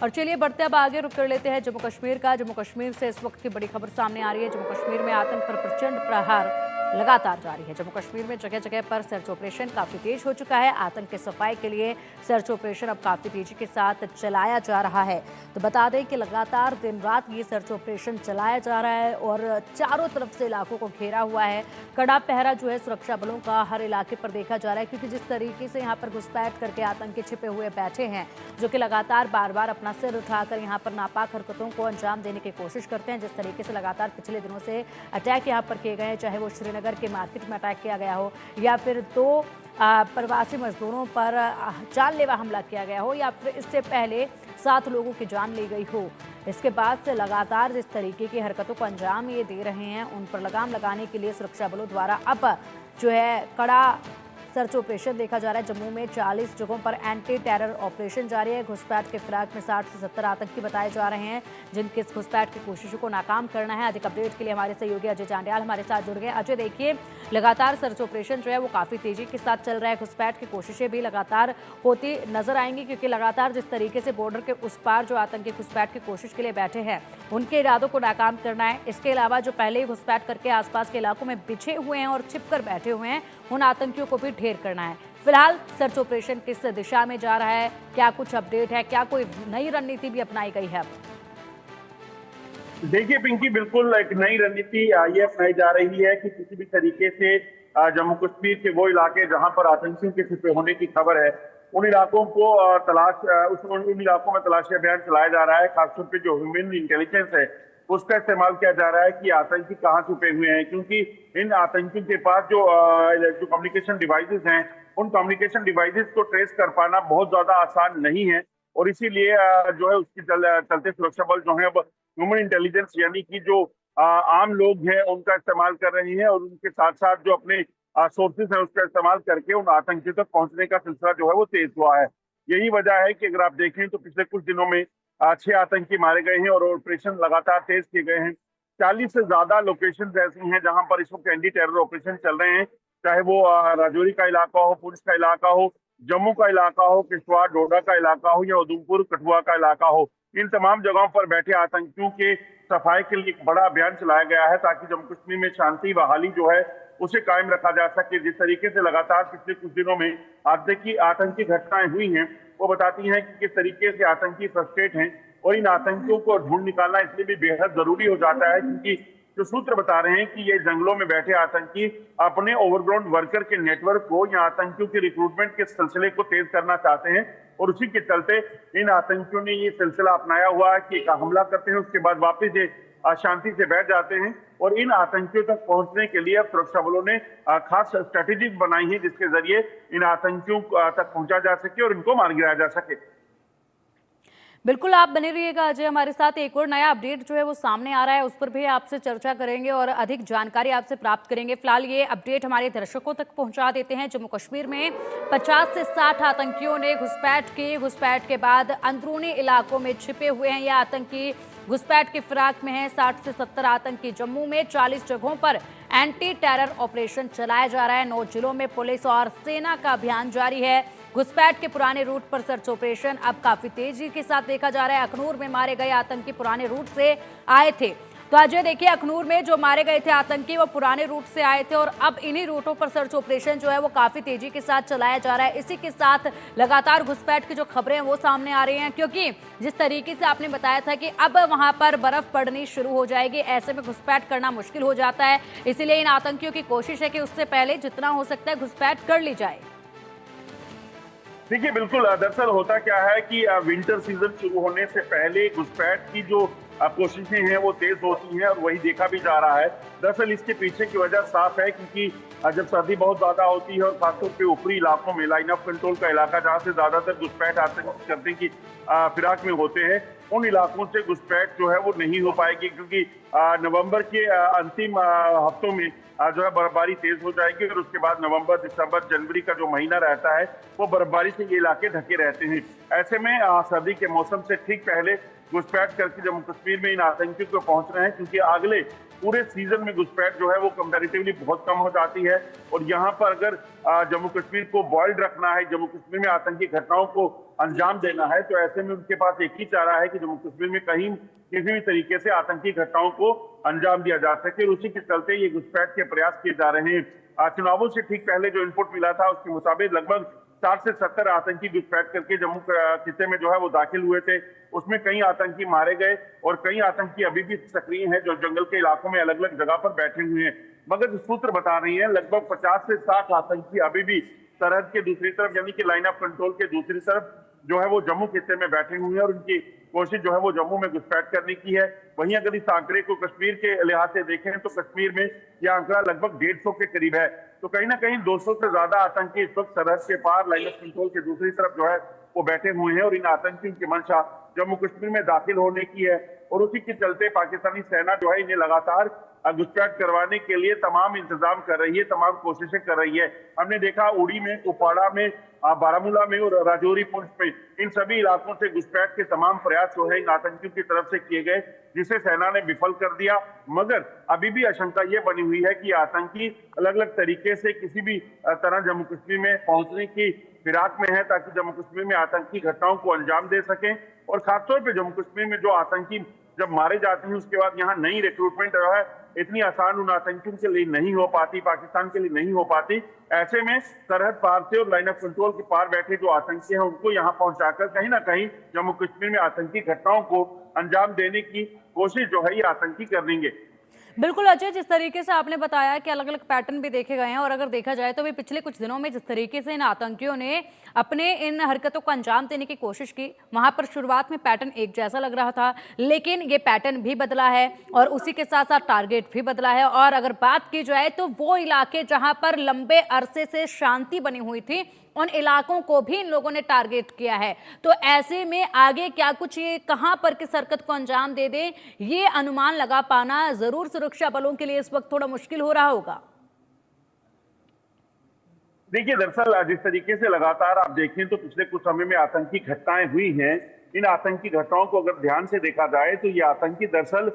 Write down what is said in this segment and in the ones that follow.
और चलिए बढ़ते अब आगे रुक कर लेते हैं जम्मू कश्मीर का। जम्मू कश्मीर से इस वक्त की बड़ी खबर सामने आ रही है। जम्मू कश्मीर में आतंक पर प्रचंड प्रहार लगातार जारी है। जम्मू कश्मीर में जगह जगह पर सर्च ऑपरेशन काफी तेज हो चुका है। आतंक की सफाई के लिए सर्च ऑपरेशन अब काफी तेजी के साथ चलाया जा रहा है। तो बता दें कि लगातार दिन रात ये सर्च ऑपरेशन चलाया जा रहा है और चारों तरफ से इलाकों को घेरा हुआ है। कड़ा पहरा जो है सुरक्षा बलों का हर इलाके पर देखा जा रहा है, क्योंकि जिस तरीके से यहाँ पर घुसपैठ करके आतंकी छिपे हुए बैठे हैं, जो कि लगातार बार बार अपना सिर उठाकर यहाँ पर नापाक हरकतों को अंजाम देने की कोशिश करते हैं। जिस तरीके से लगातार पिछले दिनों से अटैक यहाँ पर किए गए हैं, चाहे वो श्रीनगर के मार्केट में अटैक किया गया हो या फिर 2 प्रवासी मजदूरों पर जानलेवा हमला किया गया हो या फिर इससे पहले 7 लोगों की जान ली गई हो। इसके बाद से लगातार जिस तरीके की हरकतों को अंजाम ये दे रहे हैं, उन पर लगाम लगाने के लिए सुरक्षा बलों द्वारा अब जो है कड़ा सर्च ऑपरेशन देखा जा रहा है। जम्मू में 40 जगहों पर एंटी टेरर ऑपरेशन जारी है। घुसपैठ के फिराक में 60 से 70 आतंकी बताए जा रहे हैं, जिनकी इस घुसपैठ की कोशिशों को नाकाम करना है। अधिक अपडेट के लिए हमारे सहयोगी अजय चांडियाल हमारे साथ जुड़ गए। अजय, देखिए लगातार सर्च ऑपरेशन जो है वो काफी तेजी के साथ चल रहा है। घुसपैठ की कोशिशें भी लगातार होती नजर आएंगी, क्योंकि लगातार जिस तरीके से बॉर्डर के उस पार जो आतंकी घुसपैठ की कोशिश के लिए बैठे हैं, उनके इरादों को नाकाम करना है। इसके अलावा जो पहले ही घुसपैठ करके आसपास के इलाकों में बिछे हुए हैं और छिपकर बैठे हुए हैं, उन आतंकियों को भी ढेर करना है। फिलहाल सर्च ऑपरेशन किस दिशा में जा रहा है, क्या कुछ अपडेट है, क्या कोई नई रणनीति भी अपनाई गई है? देखिए पिंकी, बिल्कुल एक नई रणनीति ये अपनाई जा रही है कि किसी भी तरीके से जम्मू कश्मीर के वो इलाके जहां पर आतंकियों के छिपे होने की खबर है, उन इलाकों को उन इलाकों में तलाशी अभियान चलाया जा रहा है। खासतौर पे जो ह्यूमन इंटेलिजेंस है उसका इस्तेमाल किया जा रहा है कि आतंकी कहाँ छुपे हुए हैं, क्योंकि इन आतंकियों के पास जो कम्युनिकेशन डिवाइसेस हैं, उन कम्युनिकेशन डिवाइसेस को ट्रेस कर पाना बहुत ज्यादा आसान नहीं है। और इसीलिए जो है उसके चलते सुरक्षा बल जो है अब ह्यूमन इंटेलिजेंस यानी कि जो आम लोग हैं उनका इस्तेमाल कर रहे हैं, और उनके साथ साथ जो अपने सोर्सेज हैं उसका इस्तेमाल करके उन आतंकियों तक पहुंचने का सिलसिला जो है वो तेज हुआ है। यही वजह है कि अगर आप देखें तो पिछले कुछ दिनों में 6 आतंकी मारे गए हैं और ऑपरेशन लगातार तेज किए गए हैं। 40 से ज्यादा लोकेशन ऐसी हैं जहां पर इस वक्त एंटी टेरर ऑपरेशन चल रहे हैं, चाहे वो राजौरी का इलाका हो, पुंछ का इलाका हो, जम्मू का इलाका हो, किश्तवाड़ डोडा का इलाका हो या उधमपुर कठुआ का इलाका हो। इन तमाम जगहों पर बैठे आतंकियों के सफाई के लिए एक बड़ा अभियान चलाया गया है, ताकि जम्मू कश्मीर में शांति बहाली जो है उसे कायम रखा जा सके। जिस तरीके से लगातार पिछले कुछ दिनों में आतंकी घटनाएं हुई हैं, वो बताती हैं कि किस तरीके से आतंकी फ्रस्ट्रेट हैं, और इन आतंकियों को ढूंढ निकालना इसलिए भी बेहद जरूरी हो जाता है, क्योंकि जो सूत्र बता रहे हैं कि ये जंगलों में बैठे आतंकी अपने ओवरग्राउंड वर्कर के नेटवर्क को या आतंकियों के रिक्रूटमेंट के सिलसिले को तेज करना चाहते हैं, और उसी के चलते इन आतंकियों ने ये सिलसिला अपनाया हुआ है कि एक हमला करते हैं, उसके बाद वापस ये शांति से बैठ जाते हैं। और इन आतंकियों तक पहुंचने के लिए अब सुरक्षा बलों ने खास स्ट्रेटेजीज बनाई है, जिसके जरिए इन आतंकियों तक पहुंचा जा सके और इनको मार गिराया जा सके। बिल्कुल, आप बने रहिएगा अजय हमारे साथ। एक और नया अपडेट जो है वो सामने आ रहा है, उस पर भी आपसे चर्चा करेंगे और अधिक जानकारी आपसे प्राप्त करेंगे। फिलहाल ये अपडेट हमारे दर्शकों तक पहुंचा देते हैं। जम्मू कश्मीर में 50 से 60 आतंकियों ने घुसपैठ की। घुसपैठ के बाद अंदरूनी इलाकों में छिपे हुए हैं। ये आतंकी घुसपैठ की फिराक में है। 60 से 70 आतंकी। जम्मू में 40 जगहों पर एंटी टेरर ऑपरेशन चलाया जा रहा है। 9 जिलों में पुलिस और सेना का अभियान जारी है। घुसपैठ के पुराने रूट पर सर्च ऑपरेशन अब काफी तेजी के साथ देखा जा रहा है। अखनूर में मारे गए आतंकी पुराने रूट से आए थे। तो अजय देखिए, अखनूर में जो मारे गए थे आतंकी वो पुराने रूट से आए थे, और अब इन्हीं रूटों पर सर्च ऑपरेशन जो है वो काफी तेजी के साथ चलाया जा रहा है। इसी के साथ लगातार घुसपैठ की जो खबरें हैं वो सामने आ रही हैं, क्योंकि जिस तरीके से आपने बताया था कि अब वहां पर बर्फ पड़नी शुरू हो जाएगी, ऐसे में घुसपैठ करना मुश्किल हो जाता है। इसीलिए इन आतंकियों की कोशिश है कि उससे पहले जितना हो सकता है घुसपैठ कर ली जाए। देखिए बिल्कुल, दरअसल होता क्या है कि विंटर सीजन शुरू होने से पहले घुसपैठ की जो कोशिशें हैं वो तेज होती हैं, और वही देखा भी जा रहा है। दरअसल इसके पीछे की वजह साफ है, क्योंकि जब सर्दी बहुत ज्यादा होती है और खासतौर पे ऊपरी इलाकों में लाइन ऑफ कंट्रोल का इलाका जहाँ से ज्यादातर घुसपैठ आतंकी करने की फिराक में होते हैं, उन इलाकों से घुसपैठ जो है वो नहीं हो पाएगी, क्योंकि नवंबर के अंतिम हफ्तों में जो है बर्फबारी तेज हो जाएगी, और उसके बाद नवंबर, दिसंबर, जनवरी का जो महीना रहता है वो बर्फबारी से ये इलाके ढके रहते हैं। ऐसे में सर्दी के मौसम से ठीक पहले घुसपैठ करके जम्मू कश्मीर में इन आतंकियों को पहुंच रहे हैं, क्योंकि अगले पूरे सीजन में घुसपैठ जो है वो कंपैरेटिवली बहुत कम हो जाती है। और यहाँ पर अगर जम्मू कश्मीर को बॉइल्ड रखना है, जम्मू कश्मीर में आतंकी घटनाओं को अंजाम देना है, तो ऐसे में उनके पास एक ही चारा है कि जम्मू कश्मीर में कहीं किसी भी तरीके से आतंकी घटनाओं को अंजाम दिया जा सके। और उसी के चलते ये घुसपैठ के प्रयास किए जा रहे हैं। चुनावों से ठीक पहले जो इनपुट मिला था उसके मुताबिक लगभग 60 से 70 आतंकी घुसपैठ करके जम्मू खिते में जो है वो दाखिल हुए थे। उसमें कई आतंकी मारे गए और कई आतंकी अभी भी सक्रिय हैं जो जंगल के इलाकों में अलग अलग जगह पर बैठे हुए हैं। मगर जो सूत्र बता रही हैं लगभग 50 से 60 आतंकी अभी भी सरहद के दूसरी तरफ यानी कि लाइन ऑफ कंट्रोल के दूसरी तरफ जो है वो जम्मू खिते में बैठे हुए हैं और उनकी कोशिश जो है वो जम्मू में घुसपैठ करने की है। वहीं अगर इस आंकड़े को कश्मीर के लिहाज से देखें तो कश्मीर में यह आंकड़ा लगभग 150 के करीब है। तो कहीं ना कहीं 200 से ज्यादा आतंकी इस वक्त सरहद के पार लाइन ऑफ कंट्रोल के दूसरी तरफ जो है वो बैठे हुए हैं और इन आतंकियों की मंशा जम्मू कश्मीर में दाखिल होने की है। और उसी के चलते पाकिस्तानी सेना जो है इन्हें लगातार घुसपैठ करवाने के लिए तमाम इंतजाम कर रही है, तमाम कोशिशें कर रही है। हमने देखा उड़ी में, कुपवाड़ा में, बारामूला में और राजौरी पुंछ में, इन सभी इलाकों से घुसपैठ के तमाम प्रयास जो है इन आतंकियों की तरफ से किए गए, जिसे सेना ने विफल कर दिया। मगर अभी भी आशंका ये बनी हुई है कि आतंकी अलग अलग तरीके से किसी भी तरह जम्मू कश्मीर में पहुंचने की फिराक में है ताकि जम्मू कश्मीर में आतंकी घटनाओं को अंजाम दे सकें। और खासतौर पर जम्मू कश्मीर में जो आतंकी जब मारे जाते हैं उसके बाद यहाँ नई रिक्रूटमेंट जो है इतनी आसान उन आतंकियों के लिए नहीं हो पाती, पाकिस्तान के लिए नहीं हो पाती। ऐसे में सरहद पार से और लाइन ऑफ कंट्रोल के पार बैठे जो आतंकी हैं उनको यहाँ पहुंचाकर कहीं ना कहीं जम्मू कश्मीर में आतंकी घटनाओं को अंजाम देने की कोशिश जो है ये आतंकी कर लेंगे। बिल्कुल अजय, जिस तरीके से आपने बताया कि अलग अलग पैटर्न भी देखे गए हैं और अगर देखा जाए तो भी पिछले कुछ दिनों में जिस तरीके से इन आतंकियों ने अपने इन हरकतों को अंजाम देने की कोशिश की, वहां पर शुरुआत में पैटर्न एक जैसा लग रहा था, लेकिन ये पैटर्न भी बदला है और उसी के साथ साथ टारगेट भी बदला है। और अगर बात की जाए तो वो इलाके जहां पर लंबे अरसे से शांति बनी हुई थी उन इलाकों को भी इन लोगों ने टारगेट किया है। तो ऐसे में आगे क्या कुछ ये कहां पर किस हरकत को अंजाम दे दे, ये अनुमान लगा पाना जरूर सुरक्षा बलों के लिए इस वक्त थोड़ा मुश्किल हो रहा होगा। देखिए, दरअसल जिस तरीके से लगातार आप देखें तो पिछले कुछ समय में आतंकी घटनाएं हुई हैं। इन आतंकी घटनाओं को अगर ध्यान से देखा जाए तो ये आतंकी दरअसल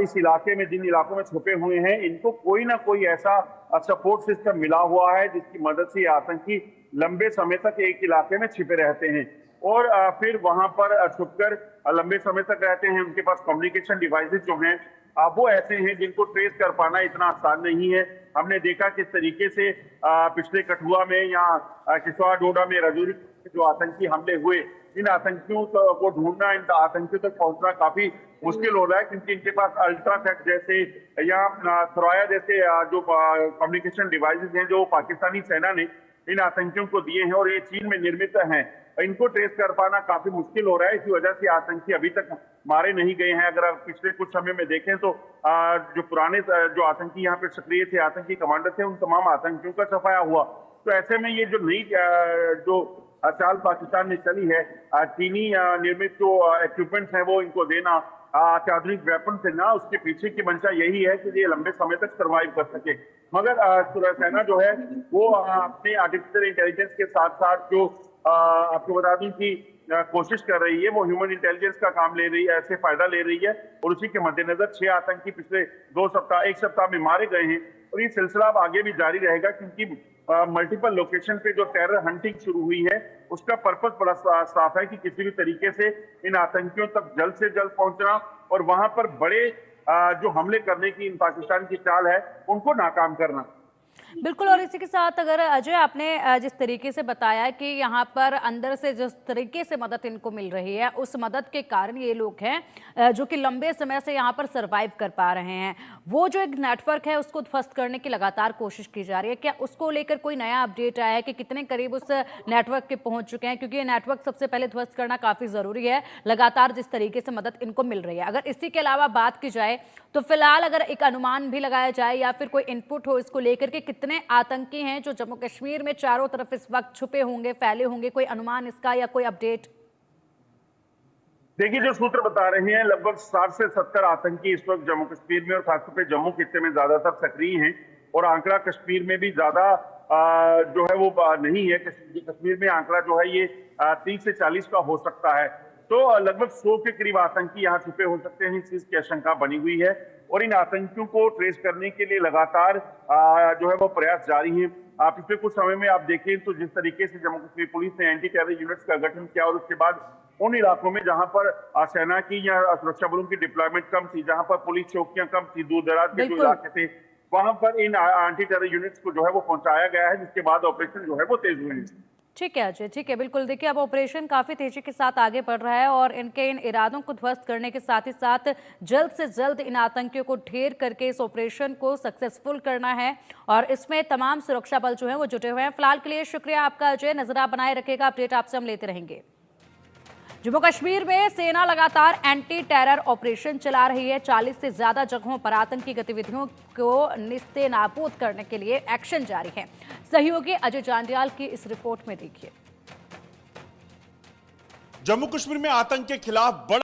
इस इलाके में, जिन इलाकों में छुपे हुए हैं, इनको कोई ना कोई ऐसा सपोर्ट सिस्टम मिला हुआ है जिसकी मदद से आतंकी लंबे समय तक एक इलाके में छिपे रहते हैं और फिर वहां पर छुपकर लंबे समय तक रहते हैं। उनके पास कम्युनिकेशन डिवाइसेस जो हैं वो ऐसे हैं जिनको ट्रेस कर पाना इतना आसान नहीं है। हमने देखा किस तरीके से पिछले कठुआ में या किश्तवाड़ डोडा में, राजौरी जो आतंकी हमले हुए, इन आतंकियों को ढूंढना, इन आतंकियों तक पहुंचना काफी मुश्किल हो रहा है क्योंकि इनके पास अल्ट्रासेट जैसे या थ्रोया जैसे जो कम्युनिकेशन डिवाइसेस हैं जो पाकिस्तानी सेना ने इन आतंकियों को दिए हैं और ये चीन में निर्मित हैं। इनको ट्रेस कर पाना काफी मुश्किल हो रहा है। इसी वजह से आतंकी अभी तक मारे नहीं गए हैं। अगर आप पिछले कुछ समय में देखें तो जो पुराने जो आतंकी यहाँ पे सक्रिय थे, आतंकी कमांडर थे, उन तमाम आतंकियों का सफाया हुआ। तो ऐसे में ये जो नई जो चाल पाकिस्तान ने चली है, चीनी निर्मित जो इक्विपमेंट्स हैं वो इनको देना, अत्याधुनिक वेपन से ना, उसके पीछे की मंशा यही है कि ये लंबे समय तक सरवाइव कर सके। मगर सेना जो है वो अपने आर्टिफिशियल इंटेलिजेंस के साथ साथ जो आपको बता दूं कि कोशिश कर रही है, वो ह्यूमन इंटेलिजेंस का काम ले रही है, ऐसे फायदा ले रही है। और उसी के मद्देनजर 6 आतंकी पिछले 1 सप्ताह में मारे गए हैं और ये सिलसिला अब आगे भी जारी रहेगा क्योंकि मल्टीपल लोकेशन पे जो टेरर हंटिंग शुरू हुई है उसका पर्पस बड़ा साफ है कि किसी भी तरीके से इन आतंकियों तक जल्द से जल्द पहुंचना और वहां पर बड़े जो हमले करने की इन पाकिस्तान की चाल है उनको नाकाम करना। बिल्कुल, और इसी के साथ अगर अजय आपने जिस तरीके से बताया कि यहाँ पर अंदर से जिस तरीके से मदद इनको मिल रही है, उस मदद के कारण ये लोग हैं जो कि लंबे समय से यहाँ पर सरवाइव कर पा रहे हैं। वो जो एक नेटवर्क है उसको ध्वस्त करने की लगातार कोशिश की जा रही है। क्या उसको लेकर कोई नया अपडेट आया है कि कितने करीब उस नेटवर्क के पहुंच चुके हैं? क्योंकि ये नेटवर्क सबसे पहले ध्वस्त करना काफ़ी ज़रूरी है, लगातार जिस तरीके से मदद इनको मिल रही है। अगर इसी के अलावा बात की जाए तो फिलहाल अगर एक अनुमान भी लगाया जाए या फिर कोई इनपुट हो इसको लेकर के कितने आतंकी हैं जो जम्मू कश्मीर में चारों तरफ इस वक्त छुपे होंगे, फैले होंगे, कोई अनुमान इसका या कोई अपडेट? देखिए, जो सूत्र बता रहे हैं लगभग 60 से 70 आतंकी इस वक्त जम्मू कश्मीर में और खासतौर पे जम्मू खित्ते में ज्यादातर सक्रिय हैं और आंकड़ा कश्मीर में भी ज्यादा जो है वो नहीं है। कश्मीर में आंकड़ा जो है ये 30 से 40 का हो सकता है। तो लगभग 100 के करीब आतंकी यहाँ छुपे हो सकते हैं, इस चीज की आशंका बनी हुई है और इन आतंकियों को ट्रेस करने के लिए लगातार जो है वो प्रयास जारी है। पिछले कुछ समय में आप देखें तो जिस तरीके से जम्मू कश्मीर पुलिस ने एंटी टेरर यूनिट्स का गठन किया और उसके बाद उन इलाकों में जहां पर सेना की या सुरक्षा बलों की डिप्लॉयमेंट कम थी, जहां पर पुलिस चौकियां कम थी, दूर दराज के जो इलाके थे वहां पर इन एंटी टेरर यूनिट्स को जो है वो पहुंचाया गया है, जिसके बाद ऑपरेशन जो है वो तेज हुए हैं। ठीक है अजय, ठीक है, बिल्कुल। देखिए अब ऑपरेशन काफी तेजी के साथ आगे बढ़ रहा है और इनके इन इरादों को ध्वस्त करने के साथ ही साथ जल्द से जल्द इन आतंकियों को ढेर करके इस ऑपरेशन को सक्सेसफुल करना है और इसमें तमाम सुरक्षा बल जो है वो जुटे हुए हैं। फिलहाल के लिए शुक्रिया आपका अजय, नजर आप बनाए रखेगा, अपडेट आपसे हम लेते रहेंगे। जम्मू कश्मीर में सेना लगातार एंटी टेरर ऑपरेशन चला रही है। 40 से ज्यादा जगहों पर आतंकी गतिविधियों को निस्तेनाबूद करने के लिए एक्शन जारी है। सहयोगी अजय जांडियाल की इस रिपोर्ट में देखिए। जम्मू कश्मीर में आतंक के खिलाफ बड़ा